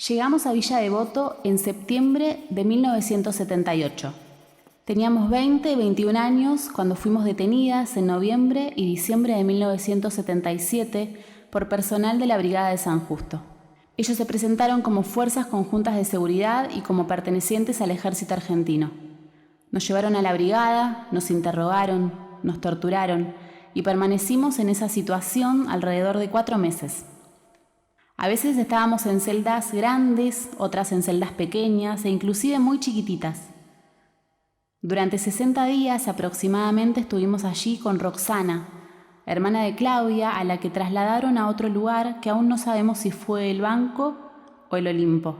Llegamos a Villa Devoto en septiembre de 1978. Teníamos 20 y 21 años cuando fuimos detenidas en noviembre y diciembre de 1977 por personal de la Brigada de San Justo. Ellos se presentaron como fuerzas conjuntas de seguridad y como pertenecientes al ejército argentino. Nos llevaron a la brigada, nos interrogaron, nos torturaron y permanecimos en esa situación alrededor de 4 meses. A veces estábamos en celdas grandes, otras en celdas pequeñas e inclusive muy chiquititas. Durante 60 días aproximadamente estuvimos allí con Roxana, hermana de Claudia, a la que trasladaron a otro lugar que aún no sabemos si fue el Banco o el Olimpo.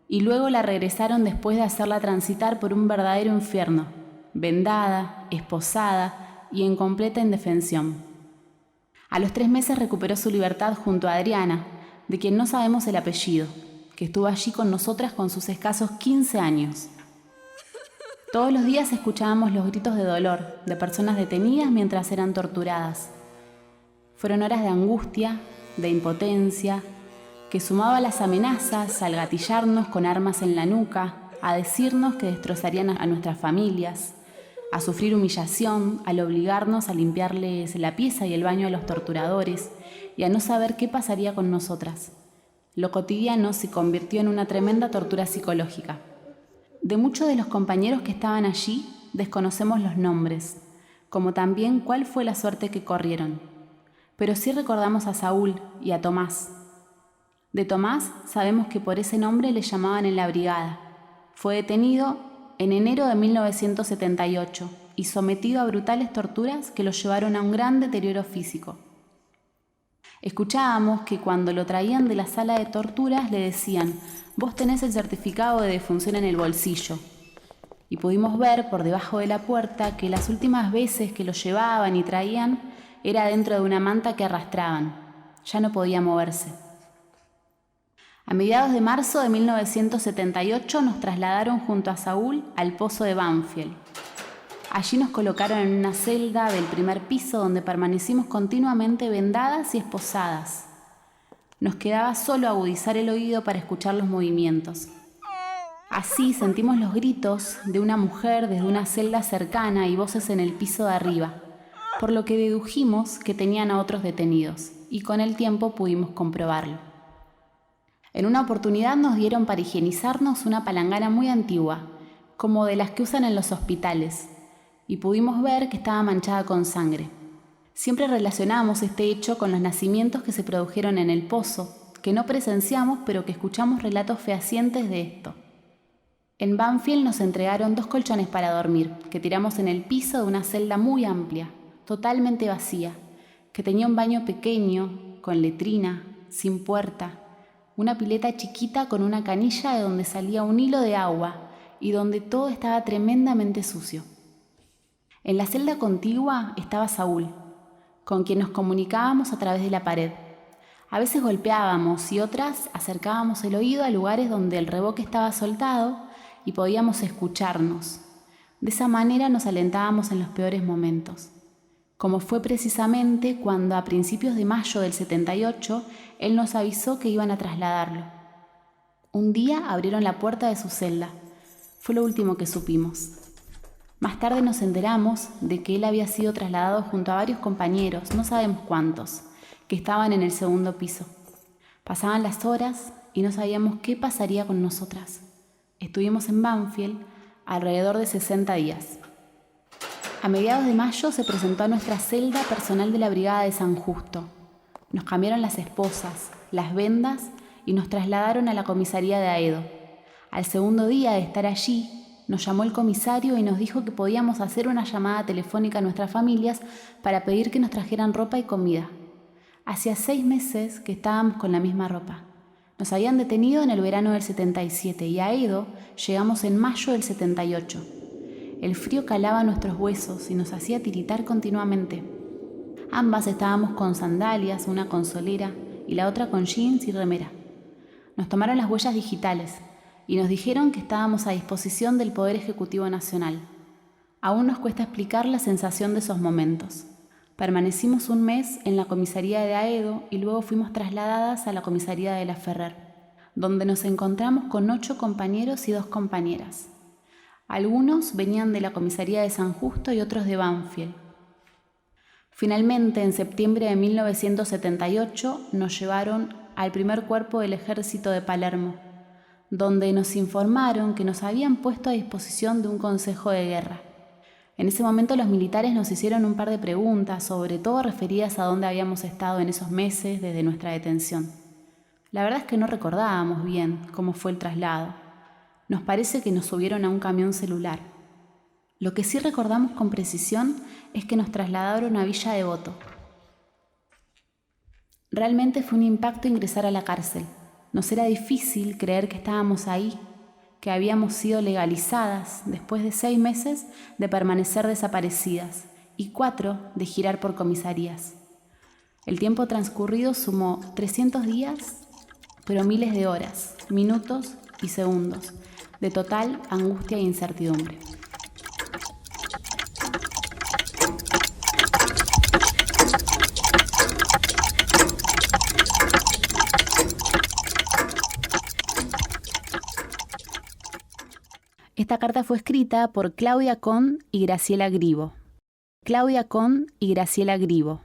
Y luego la regresaron después de hacerla transitar por un verdadero infierno, vendada, esposada y en completa indefensión. A los 3 meses recuperó su libertad junto a Adriana, de quien no sabemos el apellido, que estuvo allí con nosotras con sus escasos 15 años. Todos los días escuchábamos los gritos de dolor de personas detenidas mientras eran torturadas. Fueron horas de angustia, de impotencia, que sumaba a las amenazas al gatillarnos con armas en la nuca, a decirnos que destrozarían a nuestras familias, a sufrir humillación, al obligarnos a limpiarles la pieza y el baño a los torturadores y a no saber qué pasaría con nosotras. Lo cotidiano se convirtió en una tremenda tortura psicológica. De muchos de los compañeros que estaban allí desconocemos los nombres, como también cuál fue la suerte que corrieron. Pero sí recordamos a Saúl y a Tomás. De Tomás sabemos que por ese nombre le llamaban en la brigada. Fue detenido en enero de 1978 y sometido a brutales torturas que lo llevaron a un gran deterioro físico. Escuchábamos que cuando lo traían de la sala de torturas le decían: «Vos tenés el certificado de defunción en el bolsillo». Y pudimos ver por debajo de la puerta que las últimas veces que lo llevaban y traían era dentro de una manta que arrastraban. Ya no podía moverse. A mediados de marzo de 1978 nos trasladaron junto a Saúl al pozo de Banfield. Allí nos colocaron en una celda del primer piso donde permanecimos continuamente vendadas y esposadas. Nos quedaba solo agudizar el oído para escuchar los movimientos. Así sentimos los gritos de una mujer desde una celda cercana y voces en el piso de arriba, por lo que dedujimos que tenían a otros detenidos, y con el tiempo pudimos comprobarlo. En una oportunidad nos dieron para higienizarnos una palangana muy antigua, como de las que usan en los hospitales, y pudimos ver que estaba manchada con sangre. Siempre relacionamos este hecho con los nacimientos que se produjeron en el pozo, que no presenciamos pero que escuchamos relatos fehacientes de esto. En Banfield nos entregaron 2 colchones para dormir, que tiramos en el piso de una celda muy amplia, totalmente vacía, que tenía un baño pequeño, con letrina, sin puerta, una pileta chiquita con una canilla de donde salía un hilo de agua y donde todo estaba tremendamente sucio. En la celda contigua estaba Saúl, con quien nos comunicábamos a través de la pared. A veces golpeábamos y otras acercábamos el oído a lugares donde el revoque estaba soltado y podíamos escucharnos. De esa manera nos alentábamos en los peores momentos, como fue precisamente cuando a principios de mayo del 78 él nos avisó que iban a trasladarlo. Un día abrieron la puerta de su celda. Fue lo último que supimos. Más tarde nos enteramos de que él había sido trasladado junto a varios compañeros, no sabemos cuántos, que estaban en el segundo piso. Pasaban las horas y no sabíamos qué pasaría con nosotras. Estuvimos en Banfield alrededor de 60 días. A mediados de mayo se presentó a nuestra celda personal de la Brigada de San Justo. Nos cambiaron las esposas, las vendas y nos trasladaron a la comisaría de Aedo. Al segundo día de estar allí, nos llamó el comisario y nos dijo que podíamos hacer una llamada telefónica a nuestras familias para pedir que nos trajeran ropa y comida. Hacía 6 meses que estábamos con la misma ropa. Nos habían detenido en el verano del 77 y a Aedo llegamos en mayo del 78. El frío calaba nuestros huesos y nos hacía tiritar continuamente. Ambas estábamos con sandalias, una con solera y la otra con jeans y remera. Nos tomaron las huellas digitales y nos dijeron que estábamos a disposición del Poder Ejecutivo Nacional. Aún nos cuesta explicar la sensación de esos momentos. Permanecimos un mes en la comisaría de Aedo y luego fuimos trasladadas a la comisaría de La Ferrer. donde nos encontramos con 8 compañeros y 2 compañeras. Algunos venían de la comisaría de San Justo y otros de Banfield. Finalmente, en septiembre de 1978, nos llevaron al primer cuerpo del ejército de Palermo, donde nos informaron que nos habían puesto a disposición de un consejo de guerra. En ese momento los militares nos hicieron un par de preguntas, sobre todo referidas a dónde habíamos estado en esos meses desde nuestra detención. La verdad es que no recordábamos bien cómo fue el traslado. Nos parece que nos subieron a un camión celular. Lo que sí recordamos con precisión es que nos trasladaron a Villa Devoto. Realmente fue un impacto ingresar a la cárcel. Nos era difícil creer que estábamos ahí, que habíamos sido legalizadas después de 6 meses de permanecer desaparecidas y 4 de girar por comisarías. El tiempo transcurrido sumó 300 días, pero miles de horas, minutos y segundos, de total angustia e incertidumbre. Esta carta fue escrita por Claudia Con y Graciela Gribo. Claudia Con y Graciela Gribo.